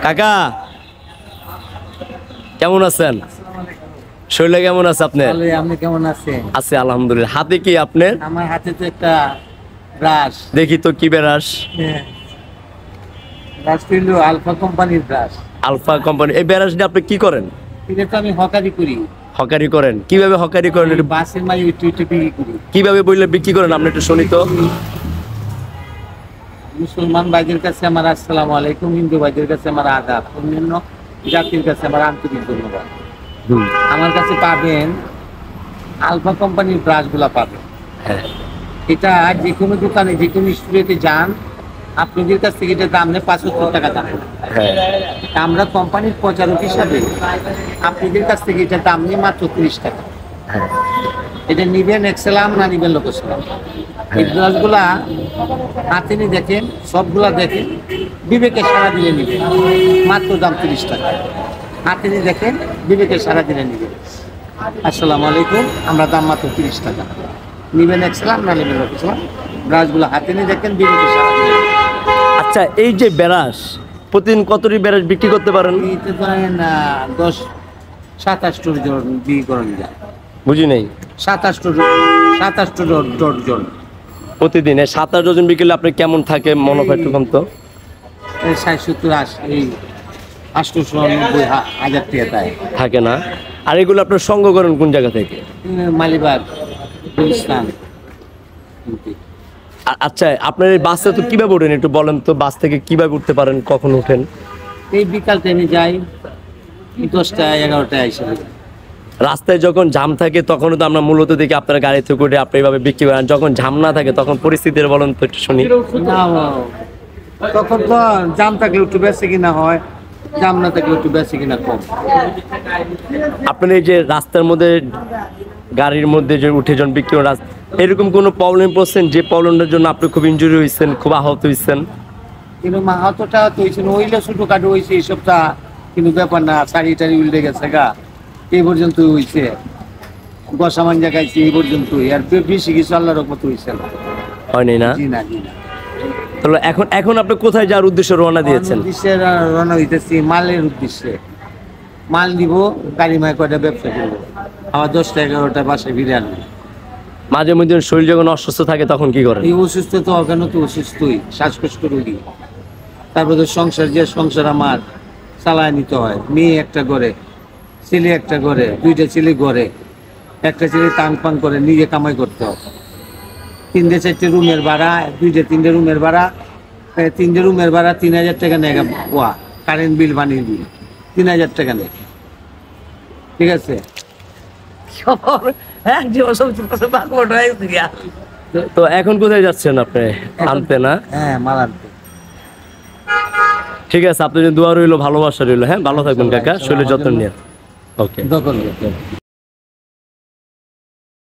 কাকা কেমন আছেন? শরীরে কেমন আছে আপনার? আপনি কেমন আছেন? আছে আলহামদুলিল্লাহ। হাতে কি আপনার? আমার হাতে তো একটা ব্রাশ। দেখি তো কি ব্রাশ? ব্রাশটা হলো আলফা কোম্পানির ব্রাশ। Alpha company. এই ব্রাশ দিয়ে আপনি কি করেন? এটা তো আমি হকারি করি। হকারি করেন? কিভাবে হকারি করেন? বাসের মাঝে একটু বিক্রি করি। কিভাবে বললে বিক্রি করেন আপনি একটু শুনি তো। মুসলমান ভাইদের কাছে আমার আসসালামু আলাইকুম, হিন্দু ভাইদের কাছে আমার আদাব, অন্যান্য জাতির কাছে আমার আন্তরিক ধন্যবাদ। আমার কাছে পাবেন আলফা কোম্পানির ব্রাশ গুলা পাবেন। হ্যাঁ, এটা যে কোনো দোকানে যে কোনো স্টুডিওতে যান, আপনাদের কাছ থেকে এটা দাম নেই 75 টাকা দাম। হ্যাঁ, আমরা কোম্পানির প্রচারক হিসাবে আপনাদের কাছ থেকে এটা দাম নিয়ে মাত্র 30 টাকা। হ্যাঁ, এটা নিবেন এক্সেলাম না নিবেন লোকেশন। এই ব্রাশগুলা হাতে নিয়ে দেখেন, সবগুলা দেখেন, বিবেকে সারা দিলে নিবেন, মাত্র দাম 30 টাকা। হাতে নিয়ে দেখেন, বিবেকে সারা দিলে নিবেন। আসসালামু আলাইকুম, আমরা দাম মাত্র 30 টাকা। নিবেন এক্সেলাম না নিবেন লোকেশন। ব্রাশগুলো হাতে নিয়ে দেখেন, বিবেকে সারা দিলে নিবেন। আচ্ছা, এই যে ব্রাশ প্রতিদিন কতটি ব্রাশ বিক্রি করতে পারেন? এইটা ধরেন 10-27 জন বিক্রি করেন যায়। বুঝি নাই। 27 জন প্রতিদিন 7-8 ডজন বিকেলে আপনি কেমন থাকে মুনাফা একটু কম তো? 60-70-80 এই 890,000 টাকা দেয়। থাকে না। আর এগুলো আপনার সংগ্রহ করেন কোন জায়গা থেকে? মালিবাগ, গুলিস্তান। আচ্ছা, আপনার এই বাসে তো কিভাবে ওঠেন একটু বলেন তো। বাস থেকে কিভাবে উঠতে পারেন, কখন ওঠেন? এই বিকাল টাইমে যাই, 10টা-11টায় এসে যাই। রাস্তায় যখন জাম থাকে তখনও তো আমরা মূলত দেখি আপনার গাড়ি থেকে উঠে আপনি এইভাবে বিক্রি করেন। যখন জাম না থাকে তখন পরিস্থিতির বলেন তো একটু শুনি। না, তখন তো জাম থাকলে একটু বেশি কিনা হয়, জাম না থাকলে একটু বেশি কিনা কম। আপনার এই যে রাস্তার মধ্যে গাড়ির মধ্যে যে উঠে যখন বিক্রি করেন, এরকম কোনো প্রবলেম পড়ছেন যে প্রবলেমটার জন্য আপনি খুব ইনজুরি হয়েছেন, খুব আহত হয়েছেন? কিন্তু মাহাতটা তো হয়েছিল, ওইলে ছোটো কাটো হয়েছে, এইসবটা কিন্তু ব্যাপার না। শাড়ি টাড়ি উল্টে গেছে গা, এই পর্যন্ত হয়েছে। গসামান জায়গাইছে এই পর্যন্তই, আর বেশি কিছু আল্লাহর রহমতে হয়েছে না। হয়নি না? জি না, জি না। তাহলে এখন আপনি কোথায় যাওয়ার উদ্দেশ্যে রওনা দিয়েছেন? উদ্দেশ্যে রওনা হইতেছি মালের উদ্দেশ্যে। মাল দিব, গাড়ি মায় কয়টা ব্যবসা করবো, আমার 10টা-11টা বাসায় ফিরে আনবো। মাঝে মধ্যে শরীর যখন অসুস্থ থাকে তখন কি করেন? এই অসুস্থ তো অজ্ঞান তো অসুস্থই, শ্বাসকষ্ট রোগী। তারপরে সংসার আমার চালায় নিতে হয়। মেয়ে একটা ঘরে, ছেলে একটা ঘরে, 2টা ছেলে ঘরে, একটা ছেলে টান পান করে, নিজে কামাই করতে হয়। 3-4টে রুমের ভাড়া, 2-3টে রুমের ভাড়া, 3টে রুমের ভাড়া 3000 টাকা নেয়। পোয়া কারেন্ট বিল বানিয়ে দিই 3000 টাকা নেয়। ঠিক আছে। তো এখন কোথায় যাচ্ছেন আপনি? আনতে না? হ্যাঁ, মাল আনতে। ঠিক আছে, আপনার জন্য দোয়া রইলো, ভালোবাসা রইলো। হ্যাঁ, ভালো থাকবেন কাকা, শরীরের যত্ন নিয়ে। ওকে। দখল